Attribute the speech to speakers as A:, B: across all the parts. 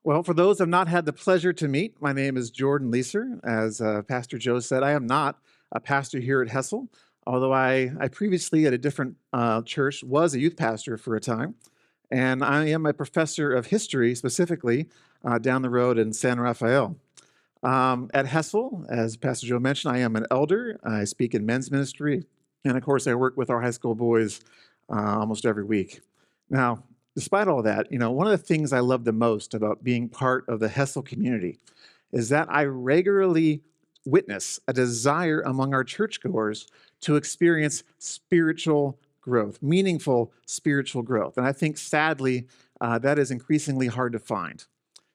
A: Well, for those I've not had the pleasure to meet, my name is Jordan Leeser. As Pastor Joe said, I am not a pastor here at Hessel, although I previously at a different church was a youth pastor for a time. And I am a professor of history, specifically down the road in San Rafael. At Hessel, as Pastor Joe mentioned, I am an elder. I speak in men's ministry. And of course, I work with our high school boys almost every week. Now, despite all that, one of the things I love the most about being part of the Hessel community is that I regularly witness a desire among our churchgoers to experience spiritual growth, meaningful spiritual growth. And I think, sadly, that is increasingly hard to find.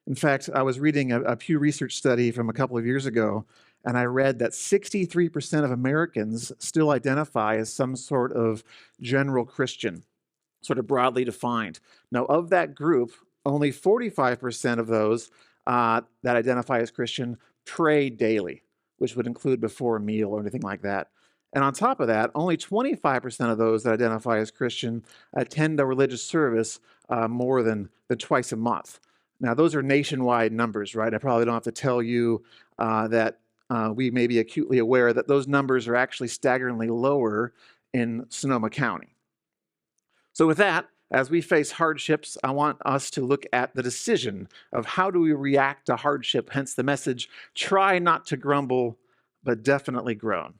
A: In fact, I was reading a Pew Research study from a couple of years ago, and I read that 63% of Americans still identify as some sort of general Christian, sort of broadly defined. Now, of that group, only 45% of those that identify as Christian pray daily, which would include before a meal or anything like that. And on top of that, only 25% of those that identify as Christian attend a religious service more than twice a month. Now, those are nationwide numbers, right? I probably don't have to tell you that we may be acutely aware that those numbers are actually staggeringly lower in Sonoma County. So with that, as we face hardships, I want us to look at the decision of how do we react to hardship, hence the message, try not to grumble, but definitely groan.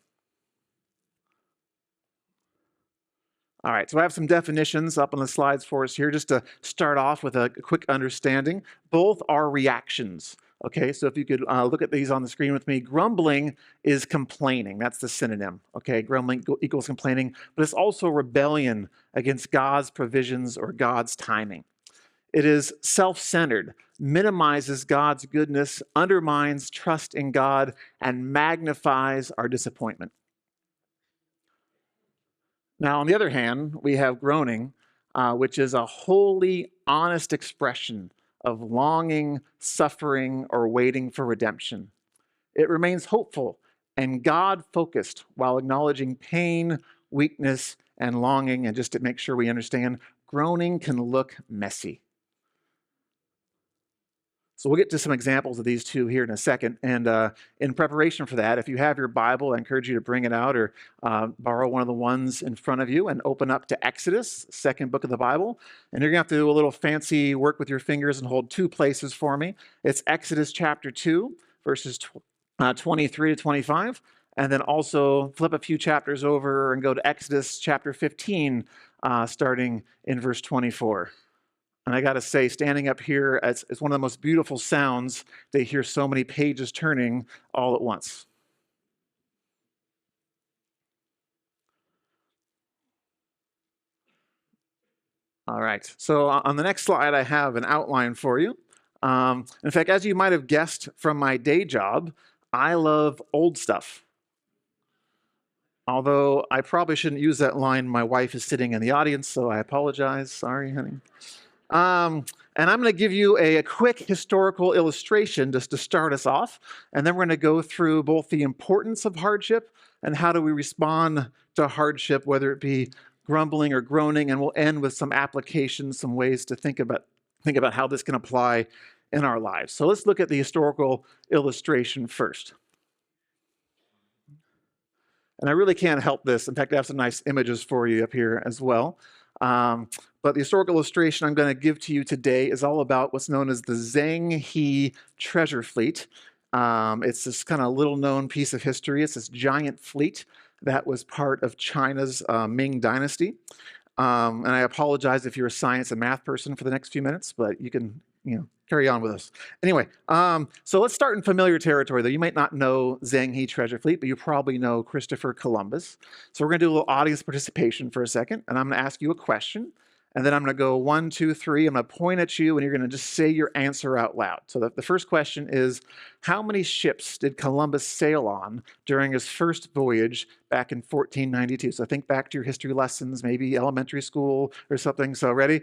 A: All right, so I have some definitions up on the slides for us here, just to start off with a quick understanding. Both are reactions, okay? So if you could look at these on the screen with me, grumbling is complaining. That's the synonym, okay? Grumbling equals complaining, but it's also rebellion against God's provisions or God's timing. It is self-centered, minimizes God's goodness, undermines trust in God, and magnifies our disappointment. Now, on the other hand, we have groaning, which is a wholly honest expression of longing, suffering, or waiting for redemption. It remains hopeful and God-focused while acknowledging pain, weakness, and longing. And just to make sure we understand, groaning can look messy. So we'll get to some examples of these two here in a second. And in preparation for that, if you have your Bible, I encourage you to bring it out or borrow one of the ones in front of you and open up to Exodus, second book of the Bible. And you're going to have to do a little fancy work with your fingers and hold two places for me. It's Exodus chapter 2, verses 23 to 25. And then also flip a few chapters over and go to Exodus chapter 15, starting in verse 24. And I got to say, standing up here, it's one of the most beautiful sounds to hear so many pages turning all at once. All right, so on the next slide, I have an outline for you. In fact, as you might have guessed from my day job, I love old stuff. Although I probably shouldn't use that line. My wife is sitting in the audience, so I apologize. Sorry, honey. And I'm going to give you a quick historical illustration just to start us off. And then we're going to go through both the importance of hardship and how do we respond to hardship, whether it be grumbling or groaning. And we'll end with some applications, some ways to think about how this can apply in our lives. So let's look at the historical illustration first. And I really can't help this. In fact, I have some nice images for you up here as well. But the historical illustration I'm going to give to you today is all about what's known as the Zheng He treasure fleet. It's this kind of little known piece of history. It's this giant fleet that was part of China's Ming dynasty. And I apologize if you're a science and math person for the next few minutes, but you can, carry on with us. Anyway, so let's start in familiar territory, though. You might not know Zheng He treasure fleet, but you probably know Christopher Columbus. So we're going to do a little audience participation for a second, and I'm going to ask you a question, and then I'm going to go 1, 2, 3. I'm going to point at you, and you're going to just say your answer out loud. So the first question is, how many ships did Columbus sail on during his first voyage back in 1492? So think back to your history lessons, maybe elementary school or something. So ready?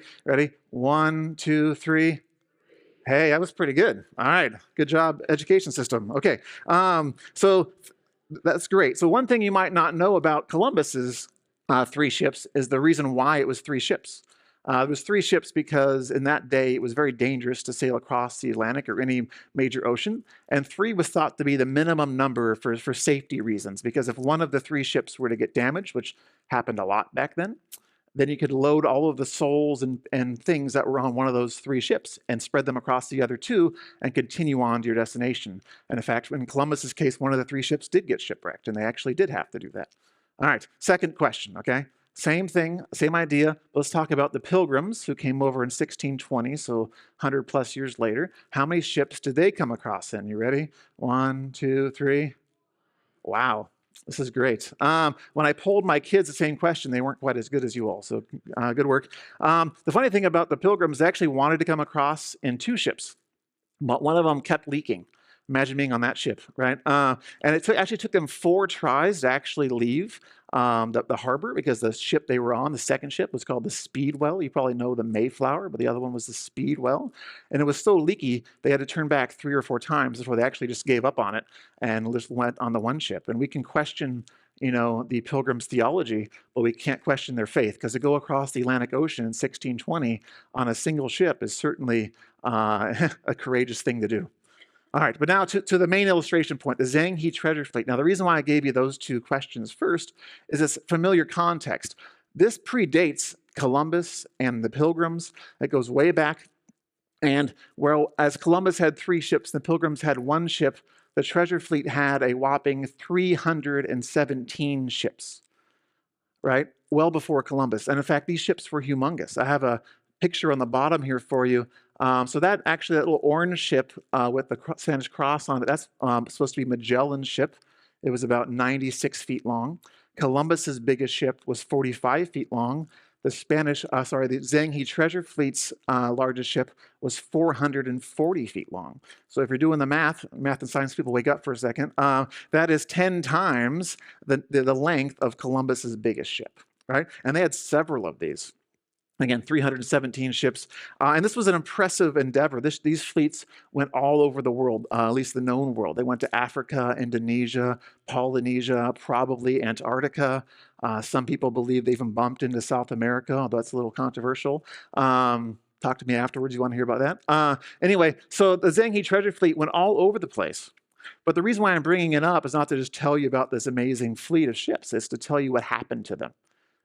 A: 1, 2, 3. Hey, that was pretty good. All right, good job, education system. Okay, so that's great. So one thing you might not know about Columbus's 3 ships is the reason why it was 3 ships. There was three ships because in that day it was very dangerous to sail across the Atlantic or any major ocean, and three was thought to be the minimum number for safety reasons, because if one of the three ships were to get damaged, which happened a lot back then you could load all of the souls and things that were on one of those three ships and spread them across the other two and continue on to your destination. And in fact, in Columbus's case, one of the three ships did get shipwrecked, and they actually did have to do that. All right, second question, okay? Same thing, same idea. Let's talk about the Pilgrims who came over in 1620, so 100 plus years later. How many ships did they come across then? You ready? 1, 2, 3. Wow, this is great. When I polled my kids the same question, they weren't quite as good as you all, so good work. The funny thing about the Pilgrims, they actually wanted to come across in two ships, but one of them kept leaking. Imagine being on that ship, right? And it actually took them 4 tries to actually leave the harbor, because the ship they were on, the second ship, was called the Speedwell. You probably know the Mayflower, but the other one was the Speedwell. And it was so leaky, they had to turn back 3 or 4 times before they actually just gave up on it and just went on the one ship. And we can question, the Pilgrims' theology, but we can't question their faith, because to go across the Atlantic Ocean in 1620 on a single ship is certainly a courageous thing to do. All right, but now to the main illustration point, the Zhang He treasure fleet. Now, the reason why I gave you those 2 questions first is this familiar context. This predates Columbus and the Pilgrims. It goes way back. And whereas Columbus had 3 ships, the Pilgrims had 1 ship, the treasure fleet had a whopping 317 ships, right? Well before Columbus. And in fact, these ships were humongous. I have a picture on the bottom here for you. So that little orange ship with the Spanish cross on it, that's supposed to be Magellan's ship. It was about 96 feet long. Columbus's biggest ship was 45 feet long. The Zhang He treasure fleet's largest ship was 440 feet long. So if you're doing the math and science people, wake up for a second. That is 10 times the length of Columbus's biggest ship, right? And they had several of these. Again, 317 ships. And this was an impressive endeavor. These fleets went all over the world, at least the known world. They went to Africa, Indonesia, Polynesia, probably Antarctica. Some people believe they even bumped into South America, although that's a little controversial. Talk to me afterwards. You want to hear about that? Anyway, so the Zhang He treasure fleet went all over the place. But the reason why I'm bringing it up is not to just tell you about this amazing fleet of ships. It's to tell you what happened to them.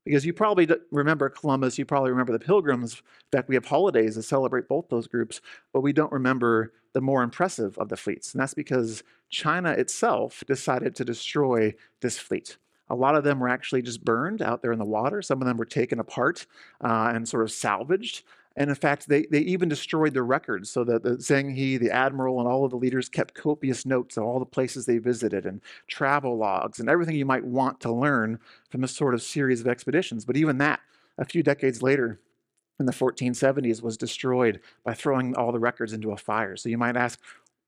A: Because you probably remember Columbus, you probably remember the Pilgrims. In fact, we have holidays that celebrate both those groups, but we don't remember the more impressive of the fleets. And that's because China itself decided to destroy this fleet. A lot of them were actually just burned out there in the water. Some of them were taken apart and sort of salvaged. And in fact, they even destroyed their records, so that the Zheng He, the admiral, and all of the leaders kept copious notes of all the places they visited and travel logs and everything you might want to learn from this sort of series of expeditions. But even that, a few decades later, in the 1470s, was destroyed by throwing all the records into a fire. So you might ask,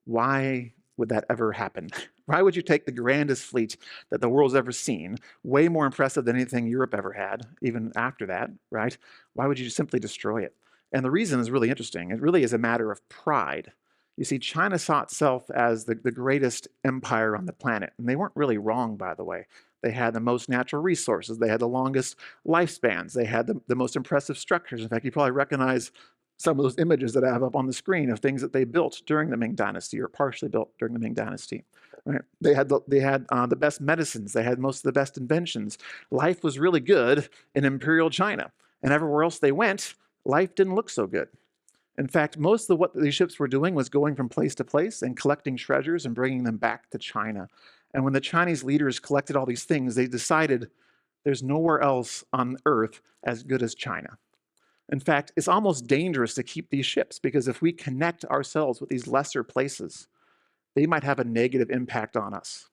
A: why would that ever happen? Why would you take the grandest fleet that the world's ever seen, way more impressive than anything Europe ever had, even after that, right? Why would you simply destroy it? And the reason is really interesting. It really is a matter of pride. You see, China saw itself as the greatest empire on the planet. And they weren't really wrong, by the way. They had the most natural resources. They had the longest lifespans. They had the most impressive structures. In fact, you probably recognize some of those images that I have up on the screen of things that they built during the Ming Dynasty, or partially built during the Ming Dynasty. Right? They had the best medicines. They had most of the best inventions. Life was really good in Imperial China. And everywhere else they went, life didn't look so good. In fact, most of what these ships were doing was going from place to place and collecting treasures and bringing them back to China. And when the Chinese leaders collected all these things, they decided there's nowhere else on earth as good as China. In fact, it's almost dangerous to keep these ships, because if we connect ourselves with these lesser places, they might have a negative impact on us,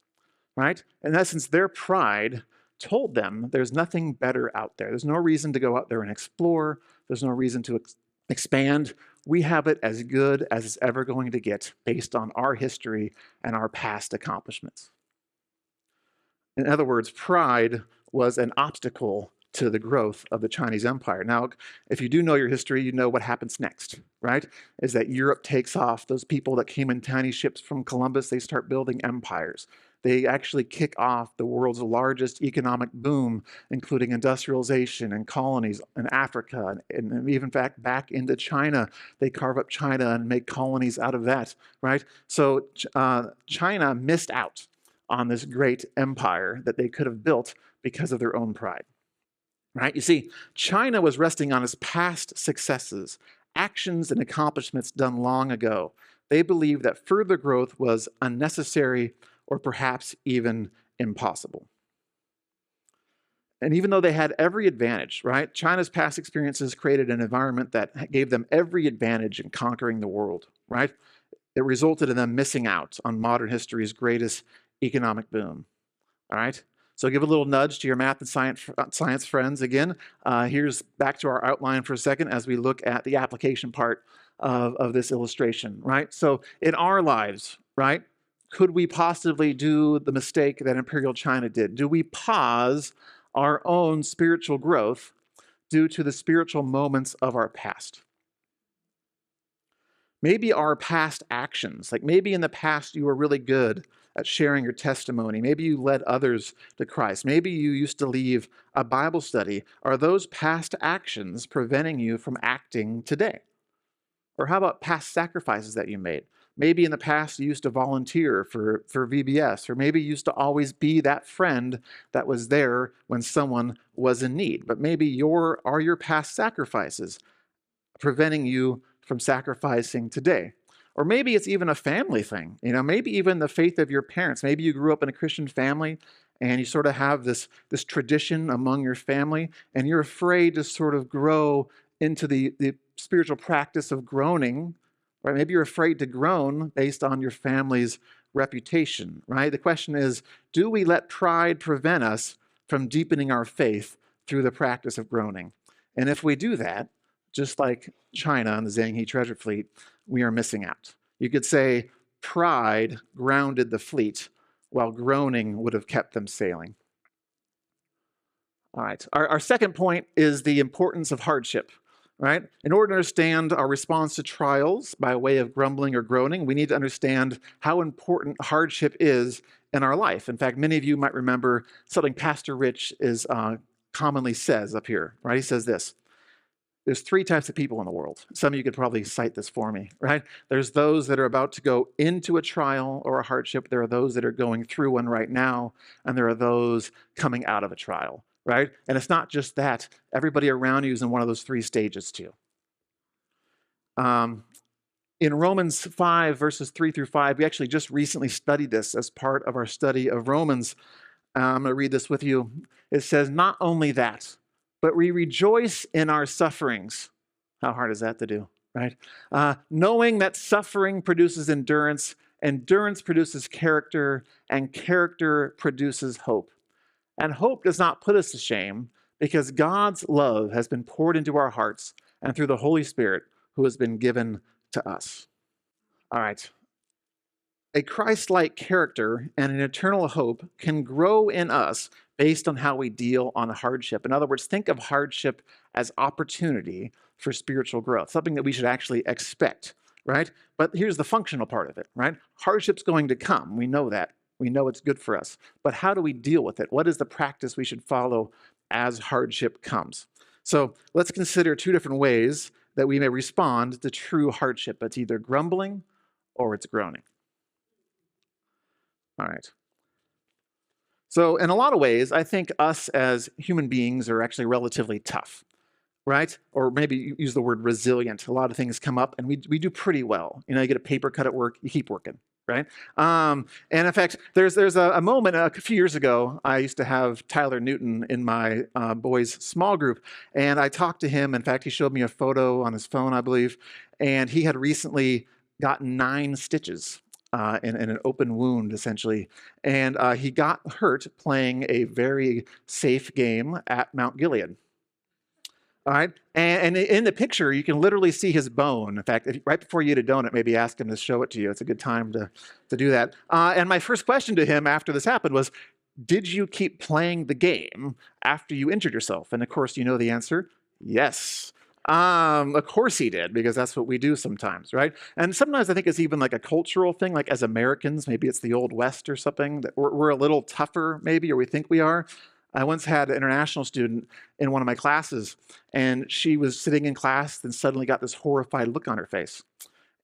A: right? In essence, their pride told them there's nothing better out there. There's no reason to go out there and explore. There's no reason to expand. We have it as good as it's ever going to get based on our history and our past accomplishments. In other words, pride was an obstacle to the growth of the Chinese Empire. Now, if you do know your history, you know what happens next, right? Is that Europe takes off. Those people that came in tiny ships from Columbus, they start building empires. They actually kick off the world's largest economic boom, including industrialization and colonies in Africa, and even back into China. They carve up China and make colonies out of that, right? So China missed out on this great empire that they could have built because of their own pride. Right? You see, China was resting on its past successes, actions and accomplishments done long ago. They believed that further growth was unnecessary or perhaps even impossible. And even though they had every advantage, right? China's past experiences created an environment that gave them every advantage in conquering the world, right? It resulted in them missing out on modern history's greatest economic boom. All right? So give a little nudge to your math and science friends again. Here's back to our outline for a second as we look at the application part of this illustration, right? So in our lives, right, could we possibly do the mistake that Imperial China did? Do we pause our own spiritual growth due to the spiritual moments of our past? Maybe our past actions, like maybe in the past you were really good at sharing your testimony. Maybe you led others to Christ. Maybe you used to leave a Bible study. Are those past actions preventing you from acting today? Or how about past sacrifices that you made? Maybe in the past you used to volunteer for VBS, or maybe you used to always be that friend that was there when someone was in need. But maybe your past sacrifices preventing you from sacrificing today? Or maybe it's even a family thing. Maybe even the faith of your parents. Maybe you grew up in a Christian family and you sort of have this tradition among your family, and you're afraid to sort of grow into the spiritual practice of groaning, right? Maybe you're afraid to groan based on your family's reputation, right? The question is, do we let pride prevent us from deepening our faith through the practice of groaning? And if we do that, just like China and the Zhanghe treasure fleet, we are missing out. You could say pride grounded the fleet, while groaning would have kept them sailing. All right, our second point is the importance of hardship, right? In order to understand our response to trials by way of grumbling or groaning, we need to understand how important hardship is in our life. In fact, many of you might remember something Pastor Rich commonly says up here, right? He says this: there's three types of people in the world. Some of you could probably cite this for me, right? There's those that are about to go into a trial or a hardship. There are those that are going through one right now, and there are those coming out of a trial, right? And it's not just that. Everybody around you is in one of those three stages too. In Romans 5, verses 3 through 5, we actually just recently studied this as part of our study of Romans. I'm going to read this with you. It says, not only that, but we rejoice in our sufferings. How hard is that to do, right? Knowing that suffering produces endurance, endurance produces character, and character produces hope. And hope does not put us to shame, because God's love has been poured into our hearts and through the Holy Spirit who has been given to us. All right. A Christ-like character and an eternal hope can grow in us based on how we deal on hardship. In other words, think of hardship as opportunity for spiritual growth, something that we should actually expect, right? But here's the functional part of it, right? Hardship's going to come. We know that. We know it's good for us. But how do we deal with it? What is the practice we should follow as hardship comes? So let's consider two different ways that we may respond to true hardship. It's either grumbling or it's groaning. All right. So in a lot of ways, I think us as human beings are actually relatively tough, right? Or maybe use the word resilient. A lot of things come up and we do pretty well. You get a paper cut at work, you keep working, right? And in fact, there's a moment a few years ago, I used to have Tyler Newton in my boys' small group, and I talked to him. In fact, he showed me a photo on his phone, I believe, and he had recently gotten 9 stitches. In an open wound, essentially. And he got hurt playing a very safe game at Mount Gilead. All right? And in the picture, you can literally see his bone. In fact, right before you eat a donut, maybe ask him to show it to you. It's a good time to do that. And my first question to him after this happened was, did you keep playing the game after you injured yourself? And of course, you know the answer, yes. Of course he did, because that's what we do sometimes, right? And sometimes I think it's even like a cultural thing, like as Americans, maybe it's the Old West or something, that we're a little tougher, maybe, or we think we are. I once had an international student in one of my classes, and she was sitting in class and suddenly got this horrified look on her face.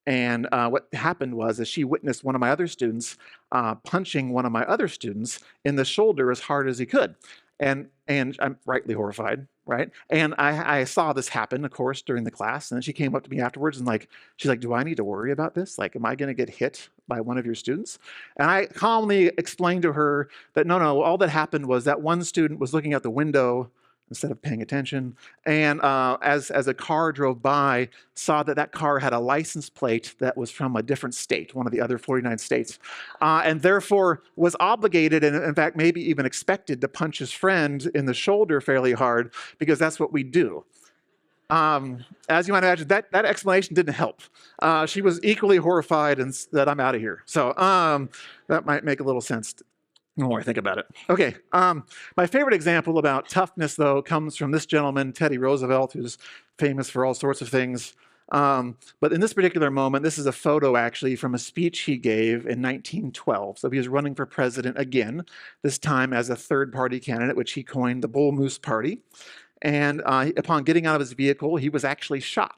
A: And what happened was, is she witnessed one of my other students punching one of my other students in the shoulder as hard as he could, and I'm rightly horrified, right? And I saw this happen, of course, during the class. And then she came up to me afterwards and she's like, "Do I need to worry about this? Like, am I going to get hit by one of your students?" And I calmly explained to her that no, all that happened was that one student was looking out the window instead of paying attention. And as a car drove by, saw that that car had a license plate that was from a different state, one of the other 49 states, and therefore was obligated, and in fact maybe even expected, to punch his friend in the shoulder fairly hard, because that's what we do. As you might imagine, that explanation didn't help. She was equally horrified and that I'm out of here. So that might make a little sense the more I think about it. Okay, my favorite example about toughness, though, comes from this gentleman, Teddy Roosevelt, who's famous for all sorts of things. But in this particular moment, this is a photo actually from a speech he gave in 1912. So he was running for president again, this time as a third-party candidate, which he coined the Bull Moose Party. And upon getting out of his vehicle, he was actually shot.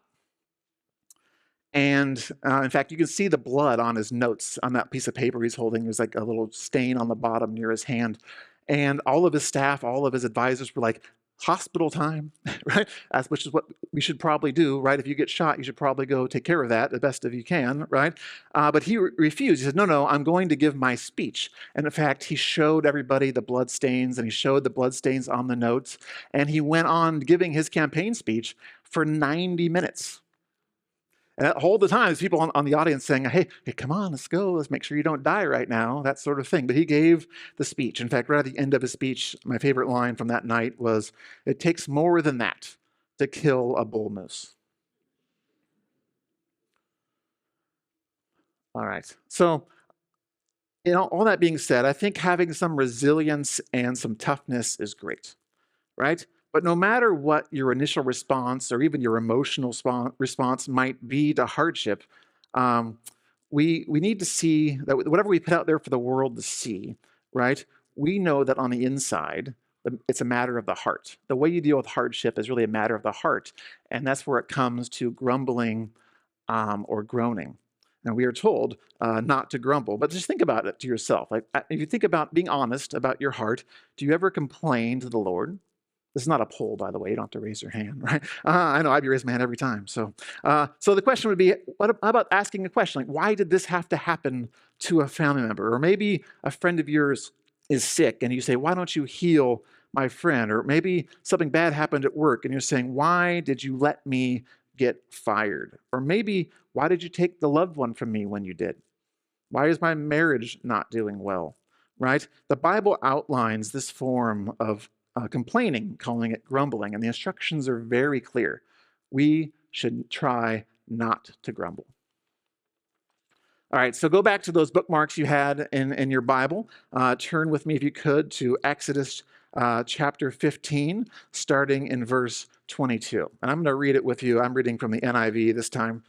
A: And in fact, you can see the blood on his notes on that piece of paper he's holding. There's like a little stain on the bottom near his hand. And all of his staff, all of his advisors were like, "Hospital time," right? Which is what we should probably do, right? If you get shot, you should probably go take care of that the best of you can, right? But he refused. He said, "No, I'm going to give my speech." And in fact, he showed everybody the blood stains, and he showed the blood stains on the notes. And he went on giving his campaign speech for 90 minutes. And all the time, there's people on the audience saying, hey, come on, let's go. Let's make sure you don't die right now, that sort of thing. But he gave the speech. In fact, right at the end of his speech, my favorite line from that night was, "It takes more than that to kill a bull moose." All right. So, all that being said, I think having some resilience and some toughness is great, right? But no matter what your initial response or even your emotional response might be to hardship, um, we need to see that whatever we put out there for the world to see, right? We know that on the inside, it's a matter of the heart. The way you deal with hardship is really a matter of the heart, and that's where it comes to grumbling or groaning. Now, we are told not to grumble, but just think about it to yourself. Like, if you think about being honest about your heart, do you ever complain to the Lord? This is not a poll, by the way. You don't have to raise your hand, right? I know I'd be raising my hand every time. So the question would be, how about asking a question like, why did this have to happen to a family member? Or maybe a friend of yours is sick, and you say, why don't you heal my friend? Or maybe something bad happened at work, and you're saying, why did you let me get fired? Or maybe, why did you take the loved one from me when you did? Why is my marriage not doing well? Right? The Bible outlines this form of complaining, calling it grumbling, and the instructions are very clear. We should try not to grumble. All right, so go back to those bookmarks you had in your Bible. Turn with me, if you could, to Exodus chapter 15, starting in verse 22. And I'm going to read it with you. I'm reading from the NIV this time.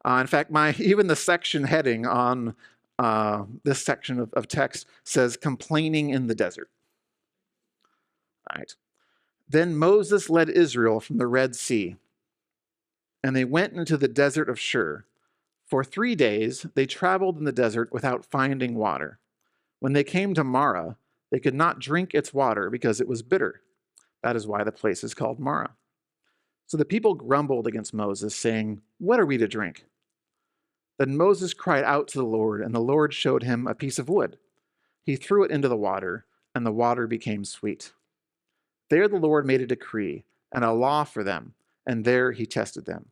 A: In fact, even the section heading on this section of text says, "Complaining in the Desert." All right. Then Moses led Israel from the Red Sea, and they went into the desert of Shur. For 3 days they traveled in the desert without finding water. When they came to Marah, they could not drink its water because it was bitter. That is why the place is called Marah. So the people grumbled against Moses, saying, "What are we to drink?" Then Moses cried out to the Lord, and the Lord showed him a piece of wood. He threw it into the water, and the water became sweet. There the Lord made a decree and a law for them, and there he tested them.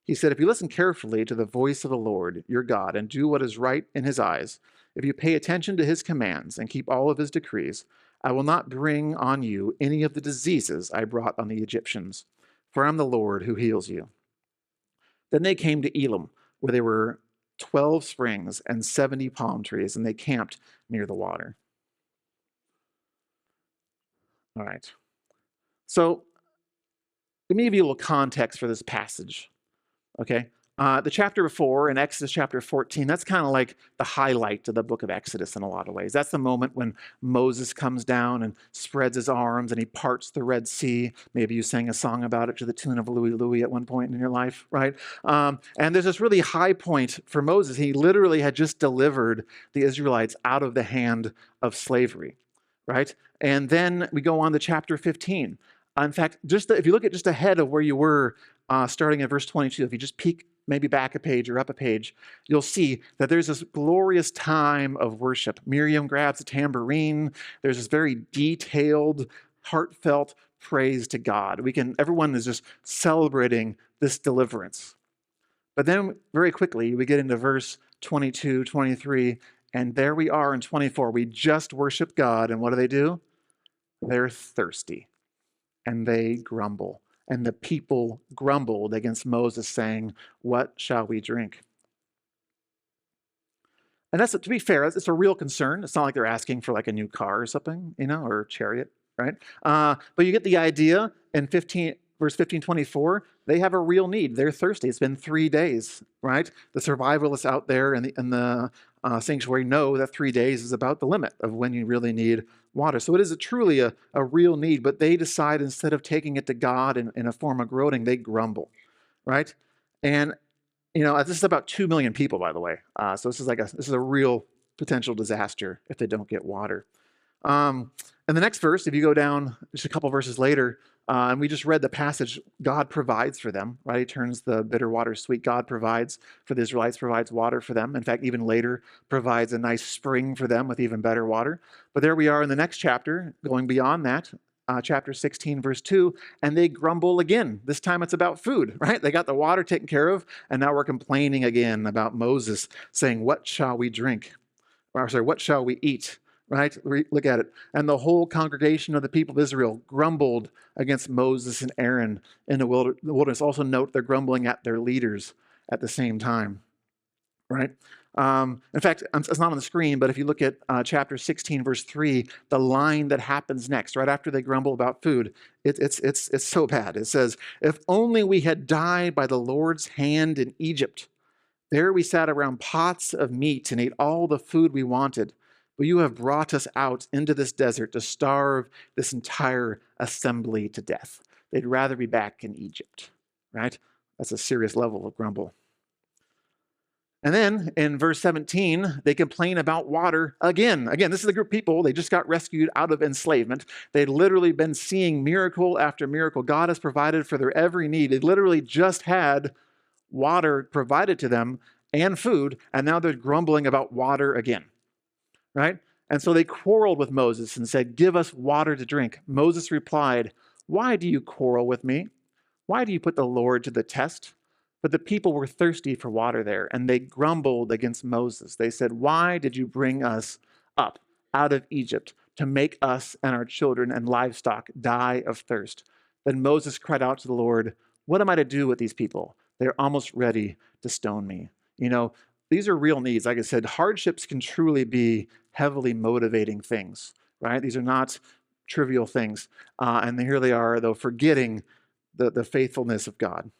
A: He said, "If you listen carefully to the voice of the Lord, your God, and do what is right in his eyes, if you pay attention to his commands and keep all of his decrees, I will not bring on you any of the diseases I brought on the Egyptians, for I am the Lord who heals you." Then they came to Elim, where there were 12 springs and 70 palm trees, and they camped near the water. All right. So Let me give you a little context for this passage, okay? The chapter before in Exodus chapter 14, that's kind of like the highlight of the book of Exodus in a lot of ways. That's the moment when Moses comes down and spreads his arms and he parts the Red Sea. Maybe you sang a song about it to the tune of Louie Louie at one point in your life, right? And there's this really high point for Moses. He literally had just delivered the Israelites out of the hand of slavery, right? And then we go on to chapter 15. In fact, if you look at just ahead of where you were starting at verse 22, if you just peek maybe back a page or up a page, you'll see that there's this glorious time of worship. Miriam grabs a tambourine. There's this very detailed, heartfelt praise to God. Everyone is just celebrating this deliverance. But then very quickly, we get into verse 22, 23, and there we are in 24. We just worship God, and what do? They're thirsty, and they grumble. And the people grumbled against Moses, saying, "What shall we drink?" And that's, to be fair, it's a real concern. It's not like they're asking for like a new car or something, or a chariot, right? But you get the idea in verse 15, 24, they have a real need. They're thirsty. It's been 3 days, right? The survivalists out there in the sanctuary know that 3 days is about the limit of when you really need water. So it is truly a real need, but they decide instead of taking it to God in a form of groaning, they grumble, right? And this is about 2 million people, by the way. So this is a real potential disaster if they don't get water. And the next verse, if you go down just a couple verses later, and we just read the passage, God provides for them, right? He turns the bitter water sweet. God provides for the Israelites, provides water for them. In fact, even later, provides a nice spring for them with even better water. But there we are in the next chapter, going beyond that, chapter 16, verse 2, and they grumble again. This time it's about food, right? They got the water taken care of, and now we're complaining again about Moses, saying, "What shall we drink?" Or, sorry, "What shall we eat?" Right? Look at it. And the whole congregation of the people of Israel grumbled against Moses and Aaron in the wilderness. Also note they're grumbling at their leaders at the same time. Right? In fact, it's not on the screen, but if you look at chapter 16, verse 3, the line that happens next, right after they grumble about food, it's so bad. It says, "If only we had died by the Lord's hand in Egypt. There we sat around pots of meat and ate all the food we wanted. But you have brought us out into this desert to starve this entire assembly to death." They'd rather be back in Egypt, right? That's a serious level of grumble. And then in verse 17, they complain about water again. Again, this is a group of people, they just got rescued out of enslavement. They'd literally been seeing miracle after miracle. God has provided for their every need. They literally just had water provided to them and food, and now they're grumbling about water again, right? And so they quarreled with Moses and said, "Give us water to drink." Moses replied, "Why do you quarrel with me? Why do you put the Lord to the test?" But the people were thirsty for water there, and they grumbled against Moses. They said, "Why did you bring us up out of Egypt to make us and our children and livestock die of thirst?" Then Moses cried out to the Lord, "What am I to do with these people? They're almost ready to stone me." These are real needs. Like I said, hardships can truly be heavily motivating things, right? These are not trivial things. And here they are, though, forgetting the faithfulness of God.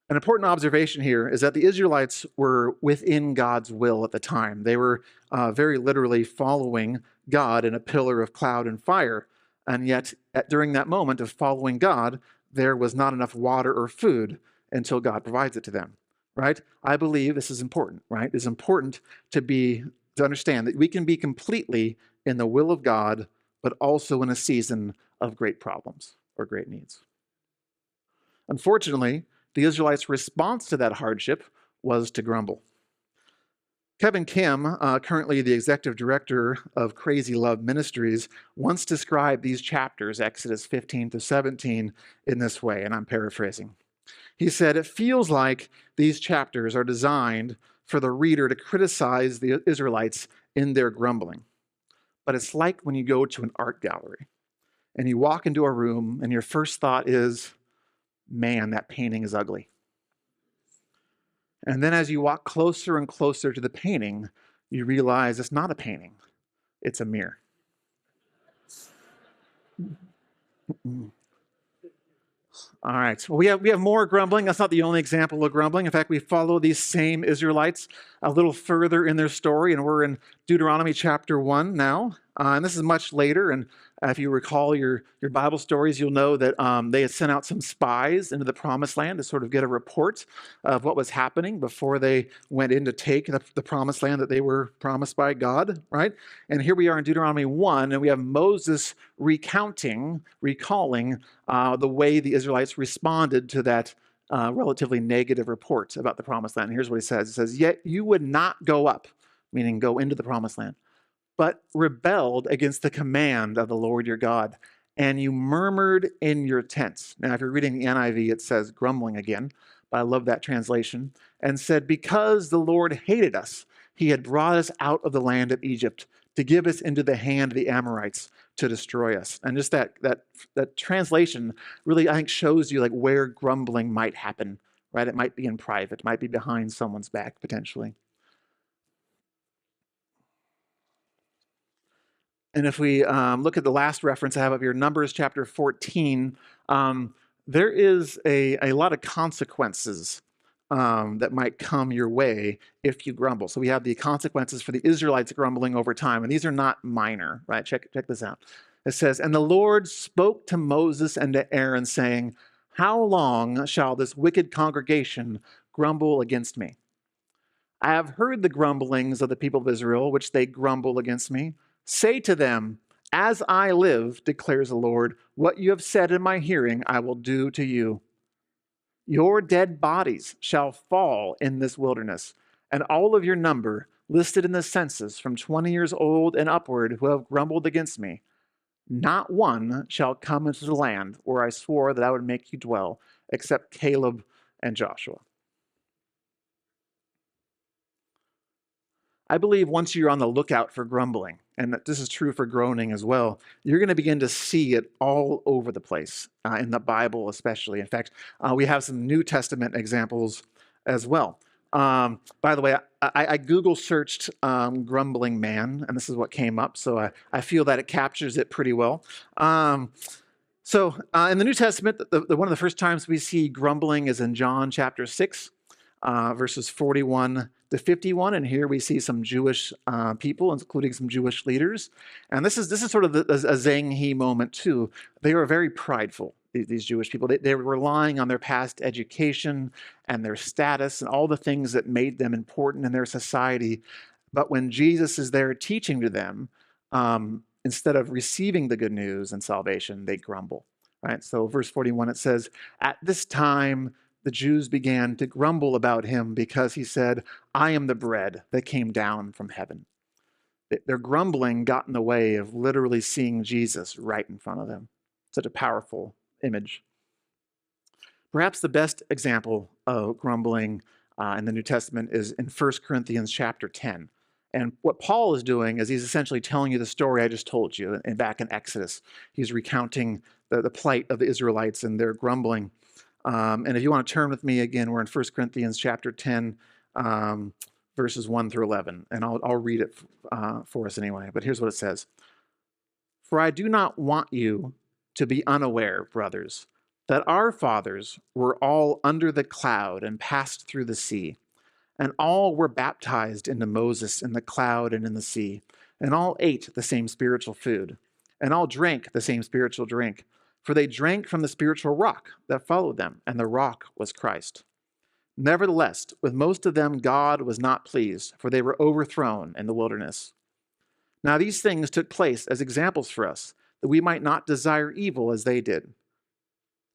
A: An important observation here is that the Israelites were within God's will at the time. They were very literally following God in a pillar of cloud and fire. And yet, during that moment of following God, there was not enough water or food until God provides it to them, right? I believe this is important, right? It's important to understand that we can be completely in the will of God, but also in a season of great problems or great needs. Unfortunately, the Israelites' response to that hardship was to grumble. Kevin Kim, currently the executive director of Crazy Love Ministries, once described these chapters, Exodus 15 to 17, in this way, and I'm paraphrasing. He said, "It feels like these chapters are designed for the reader to criticize the Israelites in their grumbling. But it's like when you go to an art gallery and you walk into a room and your first thought is, 'Man, that painting is ugly.' And then as you walk closer and closer to the painting, you realize it's not a painting, it's a mirror." All right. Well, we have more grumbling. That's not the only example of grumbling. In fact, we follow these same Israelites a little further in their story, and we're in Deuteronomy chapter 1 now. And this is much later. And if you recall your Bible stories, you'll know that they had sent out some spies into the promised land to sort of get a report of what was happening before they went in to take the promised land that they were promised by God, right? And here we are in Deuteronomy 1, and we have Moses recalling the way the Israelites responded to that relatively negative report about the promised land. And here's what he says. He says, "Yet you would not go up," meaning go into the promised land, "but rebelled against the command of the Lord your God, and you murmured in your tents." Now, if you're reading the NIV, it says grumbling again, but I love that translation. "And said, because the Lord hated us, he had brought us out of the land of Egypt to give us into the hand of the Amorites to destroy us." And just that translation really, I think, shows you like where grumbling might happen, right? It might be in private, it might be behind someone's back potentially. And if we look at the last reference I have up here, Numbers chapter 14, there is a lot of consequences that might come your way if you grumble. So we have the consequences for the Israelites grumbling over time, and these are not minor, right? Check this out. It says, "And the Lord spoke to Moses and to Aaron, saying, how long shall this wicked congregation grumble against me? I have heard the grumblings of the people of Israel, which they grumble against me. Say to them, as I live, declares the Lord, what you have said in my hearing, I will do to you. Your dead bodies shall fall in this wilderness, and all of your number, listed in the census from 20 years old and upward, who have grumbled against me, not one shall come into the land where I swore that I would make you dwell, except Caleb and Joshua." I believe once you're on the lookout for grumbling, and that this is true for groaning as well, you're going to begin to see it all over the place, in the Bible especially. In fact, we have some New Testament examples as well. By the way, I Google searched grumbling man, and this is what came up, so I feel that it captures it pretty well. In the New Testament, one of the first times we see grumbling is in John chapter 6. Verses 41 to 51, and here we see some Jewish people, including some Jewish leaders. And this is sort of a Zhang He moment too. They are very prideful, these Jewish people. They're relying on their past education and their status and all the things that made them important in their society. But when Jesus is there teaching to them, instead of receiving the good news and salvation, they grumble. Right? So verse 41, it says, "At this time, the Jews began to grumble about him because he said, I am the bread that came down from heaven." Their grumbling got in the way of literally seeing Jesus right in front of them. Such a powerful image. Perhaps the best example of grumbling in the New Testament is in 1 Corinthians chapter 10. And what Paul is doing is he's essentially telling you the story I just told you back in Exodus. He's recounting the plight of the Israelites and their grumbling. And if you want to turn with me again, we're in 1 Corinthians chapter 10, verses 1 through 11. And I'll read it for us anyway. But here's what it says. "For I do not want you to be unaware, brothers, that our fathers were all under the cloud and passed through the sea. And all were baptized into Moses in the cloud and in the sea. And all ate the same spiritual food. And all drank the same spiritual drink. For they drank from the spiritual rock that followed them, and the rock was Christ. Nevertheless, with most of them God was not pleased, for they were overthrown in the wilderness. Now these things took place as examples for us, that we might not desire evil as they did.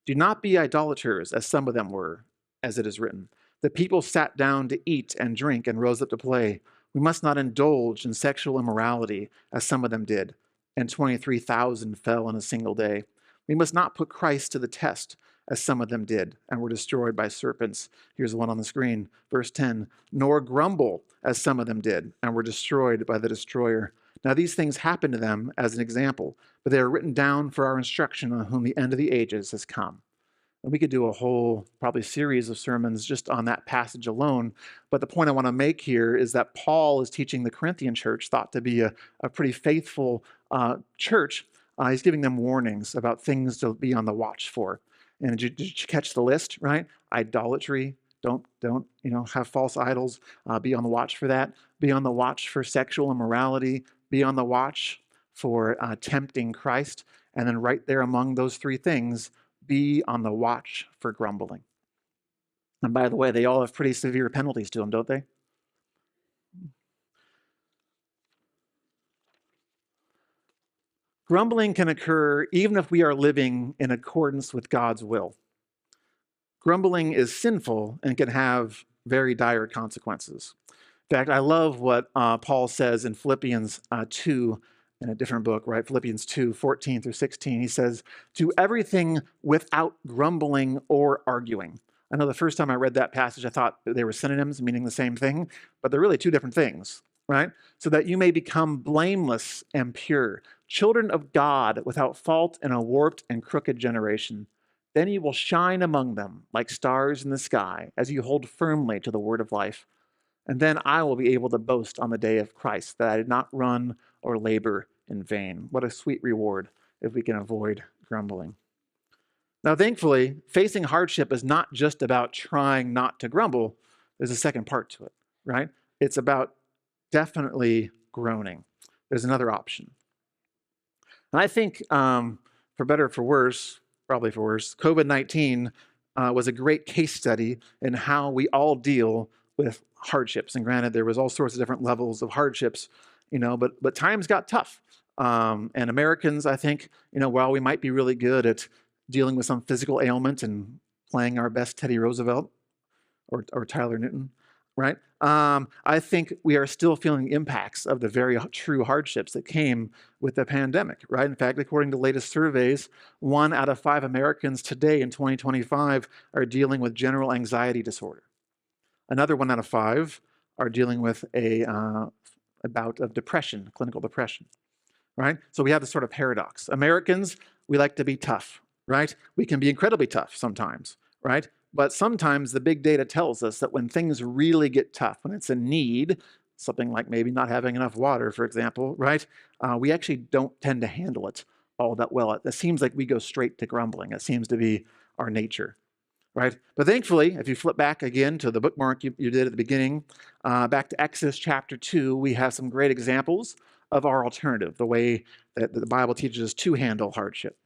A: Do not be idolaters, as some of them were, as it is written. The people sat down to eat and drink and rose up to play. We must not indulge in sexual immorality, as some of them did, and 23,000 fell in a single day. We must not put Christ to the test, as some of them did, and were destroyed by serpents." Here's the one on the screen, verse 10. "Nor grumble, as some of them did, and were destroyed by the destroyer. Now these things happened to them as an example, but they are written down for our instruction, on whom the end of the ages has come." And we could do a whole, probably, series of sermons just on that passage alone. But the point I want to make here is that Paul is teaching the Corinthian church, thought to be a pretty faithful church. He's giving them warnings about things to be on the watch for. And did you catch the list, right? Idolatry. Don't have false idols. Be on the watch for that. Be on the watch for sexual immorality. Be on the watch for tempting Christ. And then right there among those three things, be on the watch for grumbling. And by the way, they all have pretty severe penalties to them, don't they? Grumbling can occur even if we are living in accordance with God's will. Grumbling is sinful and can have very dire consequences. In fact, I love what Paul says in Philippians 2, in a different book, right? Philippians 2, 14 through 16. He says, "Do everything without grumbling or arguing." I know the first time I read that passage, I thought they were synonyms, meaning the same thing, but they're really two different things, right? "So that you may become blameless and pure, children of God without fault in a warped and crooked generation. Then you will shine among them like stars in the sky as you hold firmly to the word of life. And then I will be able to boast on the day of Christ that I did not run or labor in vain." What a sweet reward if we can avoid grumbling. Now, thankfully, facing hardship is not just about trying not to grumble. There's a second part to it, right? It's about definitely groaning. There's another option. And I think, for better or for worse, probably for worse, COVID-19 was a great case study in how we all deal with hardships. And granted, there was all sorts of different levels of hardships, but times got tough. And Americans, I think, while we might be really good at dealing with some physical ailment and playing our best Teddy Roosevelt or Tyler Newton, right? I think we are still feeling impacts of the very true hardships that came with the pandemic, right? In fact, according to latest surveys, 1 out of 5 Americans today in 2025 are dealing with general anxiety disorder. Another 1 out of 5 are dealing with a bout of depression, clinical depression, right? So we have this sort of paradox. Americans, we like to be tough, right? We can be incredibly tough sometimes, right? But sometimes the big data tells us that when things really get tough, when it's a need, something like maybe not having enough water, for example, right? We actually don't tend to handle it all that well. It seems like we go straight to grumbling. It seems to be our nature, right? But thankfully, if you flip back again to the bookmark you did at the beginning, back to Exodus chapter 2, we have some great examples of our alternative, the way that the Bible teaches us to handle hardship.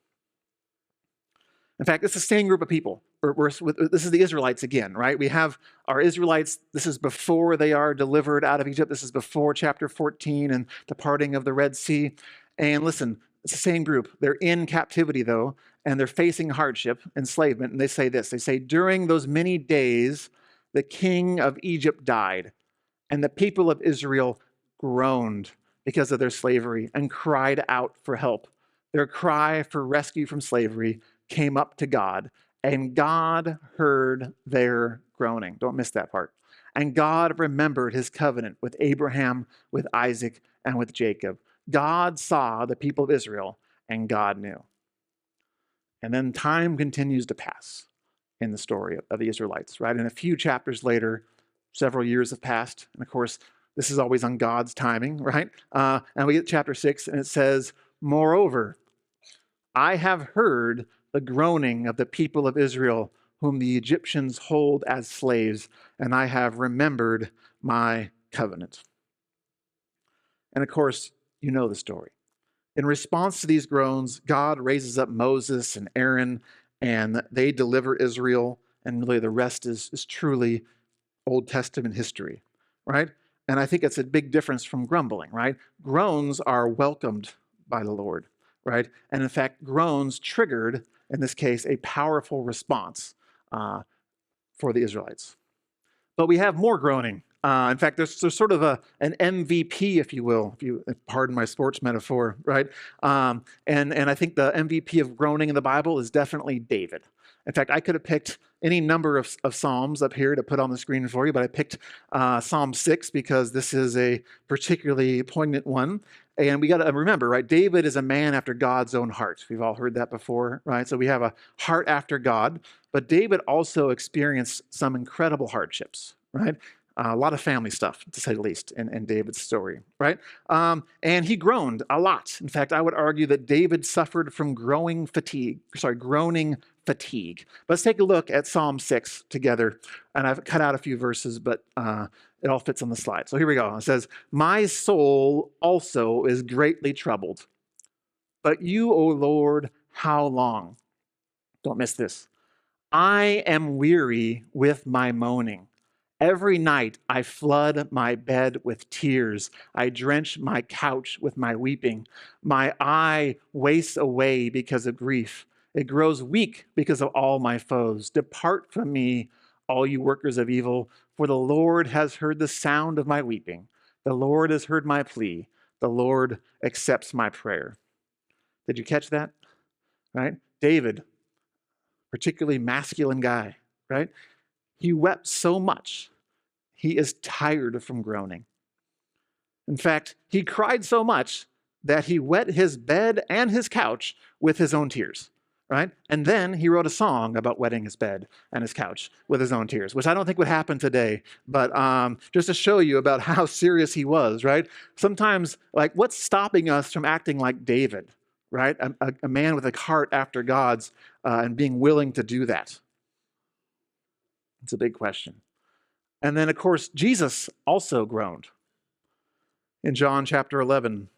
A: In fact, it's the same group of people. This is the Israelites again, right? We have our Israelites. This is before they are delivered out of Egypt. This is before chapter 14 and the parting of the Red Sea. And listen, it's the same group. They're in captivity, though, and they're facing hardship, enslavement. And they say this. They say, "During those many days, the king of Egypt died, and the people of Israel groaned because of their slavery and cried out for help. Their cry for rescue from slavery came up to God, and God heard their groaning." Don't miss that part. "And God remembered his covenant with Abraham, with Isaac, and with Jacob." God saw the people of Israel, and God knew. And then time continues to pass in the story of the Israelites, right? And a few chapters later, several years have passed. And of course, this is always on God's timing, right? And we get chapter 6, and it says, "Moreover, I have heard the groaning of the people of Israel, whom the Egyptians hold as slaves, and I have remembered my covenant." And of course, you know the story. In response to these groans, God raises up Moses and Aaron, and they deliver Israel, and really the rest is truly Old Testament history, right? And I think it's a big difference from grumbling, right? Groans are welcomed by the Lord, right? And in fact, groans triggered, in this case, a powerful response for the Israelites. But we have more groaning. In fact, there's sort of an MVP, if you will, if you pardon my sports metaphor, right? And I think the MVP of groaning in the Bible is definitely David. In fact, I could have picked any number of Psalms up here to put on the screen for you, but I picked Psalm 6 because this is a particularly poignant one. And we got to remember, right? David is a man after God's own heart. We've all heard that before, right? So we have a heart after God. But David also experienced some incredible hardships, right? A lot of family stuff, to say the least, in David's story, right? And he groaned a lot. In fact, I would argue that David suffered from groaning fatigue, fatigue. Let's take a look at Psalm 6 together. And I've cut out a few verses, but it all fits on the slide. So here we go. It says, "My soul also is greatly troubled. But you, O Lord, how long?" Don't miss this. "I am weary with my moaning. Every night I flood my bed with tears. I drench my couch with my weeping. My eye wastes away because of grief. It grows weak because of all my foes. Depart from me, all you workers of evil, for the Lord has heard the sound of my weeping. The Lord has heard my plea. The Lord accepts my prayer." Did you catch that? Right? David, particularly masculine guy, right? He wept so much, he is tired from groaning. In fact, he cried so much that he wet his bed and his couch with his own tears, right? And then he wrote a song about wetting his bed and his couch with his own tears, which I don't think would happen today, but just to show you about how serious he was, right? Sometimes, like, what's stopping us from acting like David, right? A man with a heart after God's and being willing to do that. It's a big question. And then, of course, Jesus also groaned. In John chapter 11,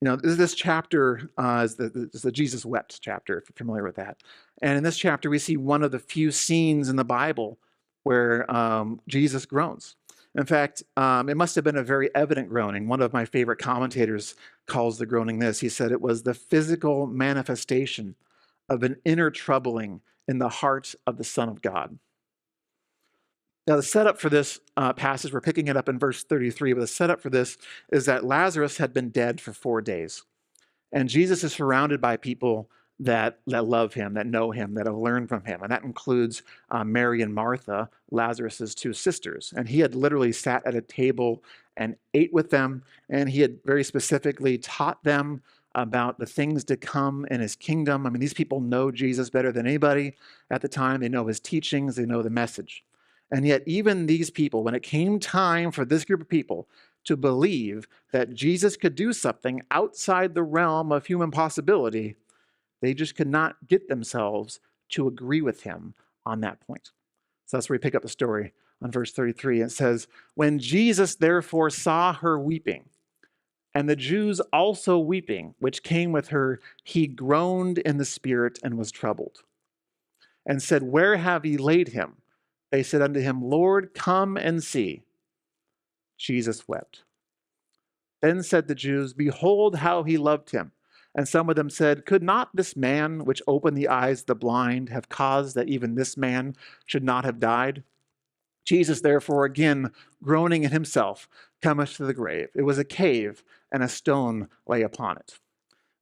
A: this chapter is the Jesus wept chapter, if you're familiar with that. And in this chapter, we see one of the few scenes in the Bible where Jesus groans. In fact, it must have been a very evident groaning. One of my favorite commentators calls the groaning this. He said it was the physical manifestation of an inner troubling in the heart of the Son of God. Now, the setup for this passage, we're picking it up in verse 33, but the setup for this is that Lazarus had been dead for 4 days. And Jesus is surrounded by people that love him, that know him, that have learned from him. And that includes Mary and Martha, Lazarus' 2 sisters. And he had literally sat at a table and ate with them. And he had very specifically taught them about the things to come in his kingdom. I mean, these people know Jesus better than anybody at the time. They know his teachings, they know the message. And yet, even these people, when it came time for this group of people to believe that Jesus could do something outside the realm of human possibility, they just could not get themselves to agree with him on that point. So that's where we pick up the story on verse 33. It says, "When Jesus therefore saw her weeping, and the Jews also weeping, which came with her, he groaned in the spirit and was troubled, and said, Where have ye laid him? They said unto him, Lord, come and see. Jesus wept. Then said the Jews, Behold how he loved him. And some of them said, Could not this man, which opened the eyes of the blind, have caused that even this man should not have died? Jesus, therefore, again, groaning in himself, cometh to the grave. It was a cave, and a stone lay upon it."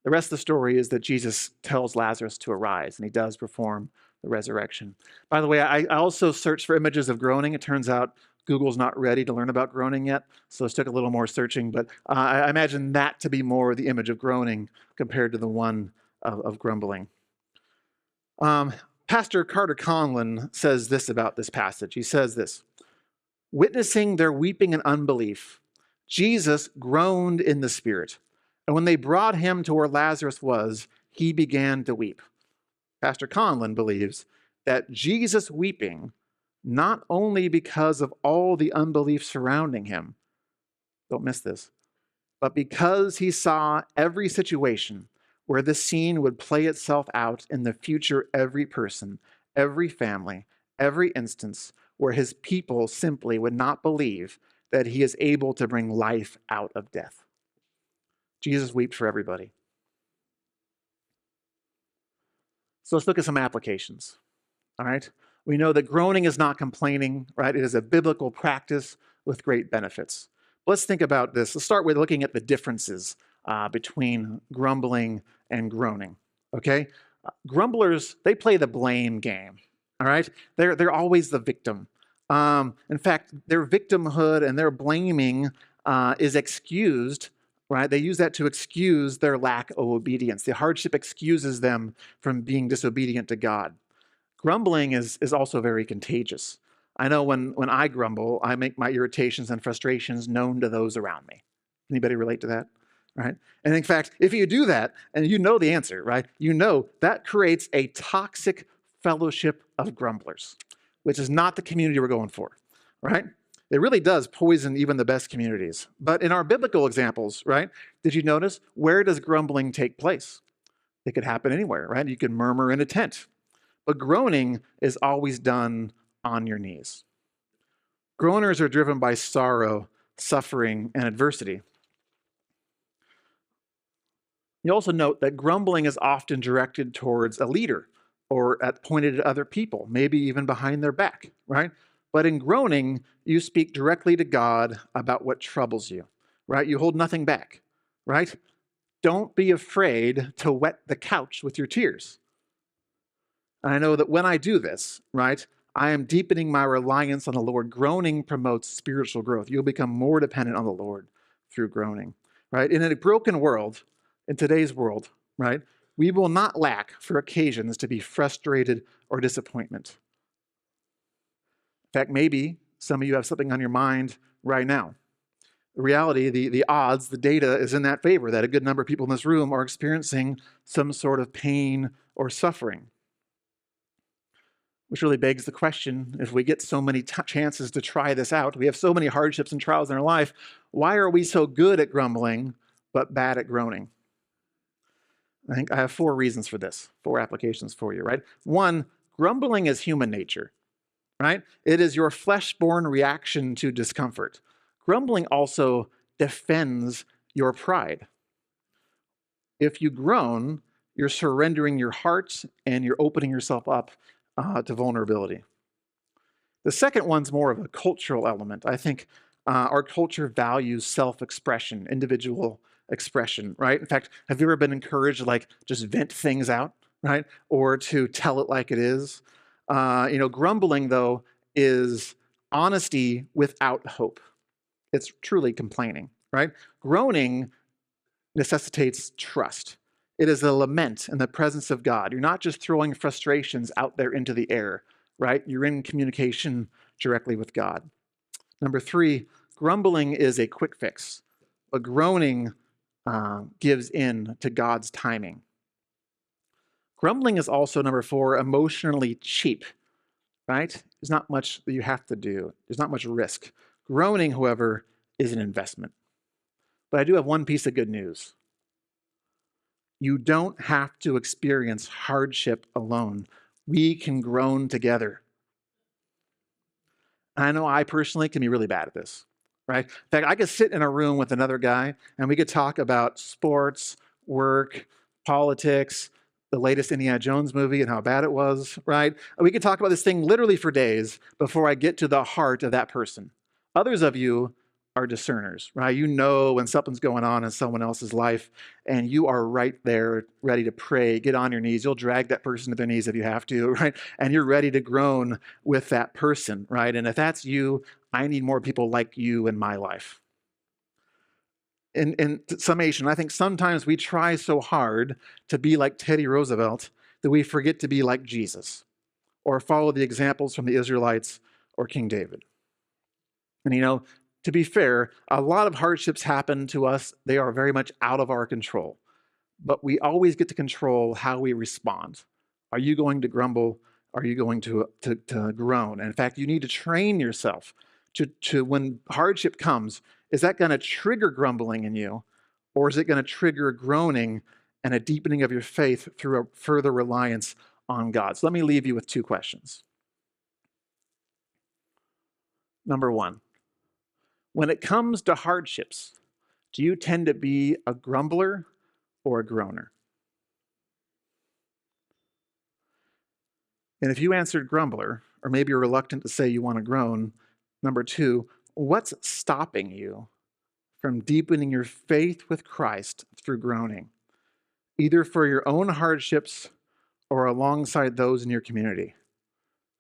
A: The rest of the story is that Jesus tells Lazarus to arise, and he does perform the resurrection. By the way, I also searched for images of groaning. It turns out Google's not ready to learn about groaning yet, so it took a little more searching. But I imagine that to be more the image of groaning compared to the one of grumbling. Pastor Carter Conlon says this about this passage. He says this, "Witnessing their weeping and unbelief, Jesus groaned in the spirit. And when they brought him to where Lazarus was, he began to weep." Pastor Conlon believes that Jesus weeping, not only because of all the unbelief surrounding him, don't miss this, but because he saw every situation where the scene would play itself out in the future, every person, every family, every instance where his people simply would not believe that he is able to bring life out of death. Jesus wept for everybody. So let's look at some applications, all right? We know that groaning is not complaining, right? It is a biblical practice with great benefits. Let's think about this. Let's start with looking at the differences between grumbling and groaning, okay? Grumblers, they play the blame game, all right? They're always the victim. In fact, their victimhood and their blaming is excused, right? They use that to excuse their lack of obedience. The hardship excuses them from being disobedient to God. Grumbling is also very contagious. I know when I grumble, I make my irritations and frustrations known to those around me. Anybody relate to that? Right? And in fact, if you do that, and you know the answer, right? You know that creates a toxic fellowship of grumblers, which is not the community we're going for, right? It really does poison even the best communities. But in our biblical examples, right, did you notice where does grumbling take place? It could happen anywhere, right? You can murmur in a tent. But groaning is always done on your knees. Groaners are driven by sorrow, suffering, and adversity. You also note that grumbling is often directed towards a leader or pointed at other people, maybe even behind their back, right? But in groaning, you speak directly to God about what troubles you, right? You hold nothing back, right? Don't be afraid to wet the couch with your tears. And I know that when I do this, right, I am deepening my reliance on the Lord. Groaning promotes spiritual growth. You'll become more dependent on the Lord through groaning, right? In a broken world, in today's world, right, we will not lack for occasions to be frustrated or disappointment. In fact, maybe some of you have something on your mind right now. The reality, the odds, the data is in that favor that a good number of people in this room are experiencing some sort of pain or suffering. Which really begs the question, if we get so many chances to try this out, we have so many hardships and trials in our life, why are we so good at grumbling but bad at groaning? I think I have 4 reasons for this, 4 applications for you, right? 1, grumbling is human nature, right? It is your flesh-born reaction to discomfort. Grumbling also defends your pride. If you groan, you're surrendering your heart and you're opening yourself up to vulnerability. The second one's more of a cultural element. I think our culture values self-expression, individual expression, right? In fact, have you ever been encouraged to just vent things out, right? Or to tell it like it is? Grumbling, though, is honesty without hope. It's truly complaining, right? Groaning necessitates trust. It is a lament in the presence of God. You're not just throwing frustrations out there into the air, right? You're in communication directly with God. Number 3, grumbling is a quick fix, but groaning gives in to God's timing. Grumbling is also, number 4, emotionally cheap, right? There's not much that you have to do. There's not much risk. Groaning, however, is an investment. But I do have one piece of good news. You don't have to experience hardship alone. We can groan together. I know I personally can be really bad at this, right? In fact, I could sit in a room with another guy and we could talk about sports, work, politics, the latest Indiana Jones movie and how bad it was, right? We could talk about this thing literally for days before I get to the heart of that person. Others of you are discerners, right? You know when something's going on in someone else's life and you are right there ready to pray, get on your knees. You'll drag that person to their knees if you have to, right? And you're ready to groan with that person, right? And if that's you, I need more people like you in my life. In summation, I think sometimes we try so hard to be like Teddy Roosevelt that we forget to be like Jesus or follow the examples from the Israelites or King David. And to be fair, a lot of hardships happen to us. They are very much out of our control. But we always get to control how we respond. Are you going to grumble? Are you going to groan? And in fact, you need to train yourself to when hardship comes, is that going to trigger grumbling in you? Or is it going to trigger groaning and a deepening of your faith through a further reliance on God? So let me leave you with 2 questions. Number 1. When it comes to hardships, do you tend to be a grumbler or a groaner? And if you answered grumbler, or maybe you're reluctant to say you want to groan, number 2, what's stopping you from deepening your faith with Christ through groaning, either for your own hardships or alongside those in your community?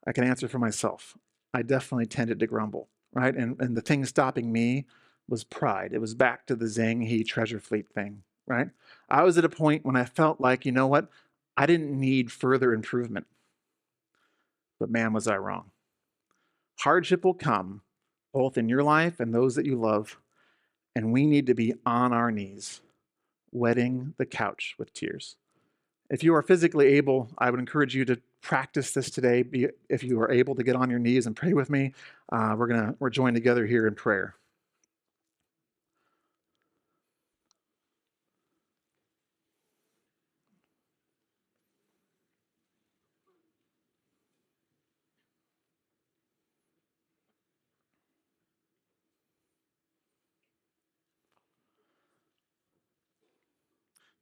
A: I can answer for myself. I definitely tended to grumble, right? And the thing stopping me was pride. It was back to the Zhang He treasure fleet thing, right? I was at a point when I felt like, you know what? I didn't need further improvement. But man, was I wrong. Hardship will come, both in your life and those that you love, and we need to be on our knees, wetting the couch with tears. If you are physically able, I would encourage you to practice this today. If you are able to get on your knees and pray with me, we're joined together here in prayer.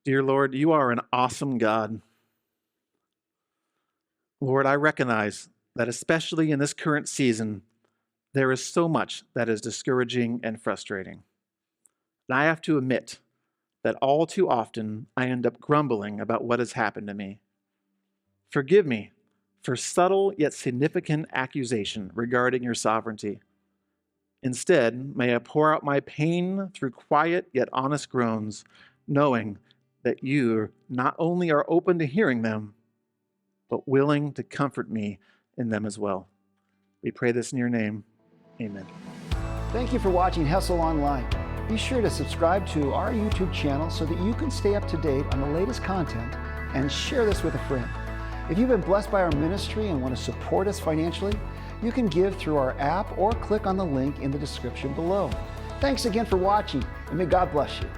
A: Dear Lord, you are an awesome God. Lord, I recognize that especially in this current season, there is so much that is discouraging and frustrating. And I have to admit that all too often I end up grumbling about what has happened to me. Forgive me for subtle yet significant accusation regarding your sovereignty. Instead, may I pour out my pain through quiet yet honest groans, knowing that you not only are open to hearing them, but willing to comfort me in them as well. We pray this in your name. Amen.
B: Thank you for watching Hessel Online. Be sure to subscribe to our YouTube channel so that you can stay up to date on the latest content, and share this with a friend. If you've been blessed by our ministry and want to support us financially, you can give through our app or click on the link in the description below. Thanks again for watching, and may God bless you.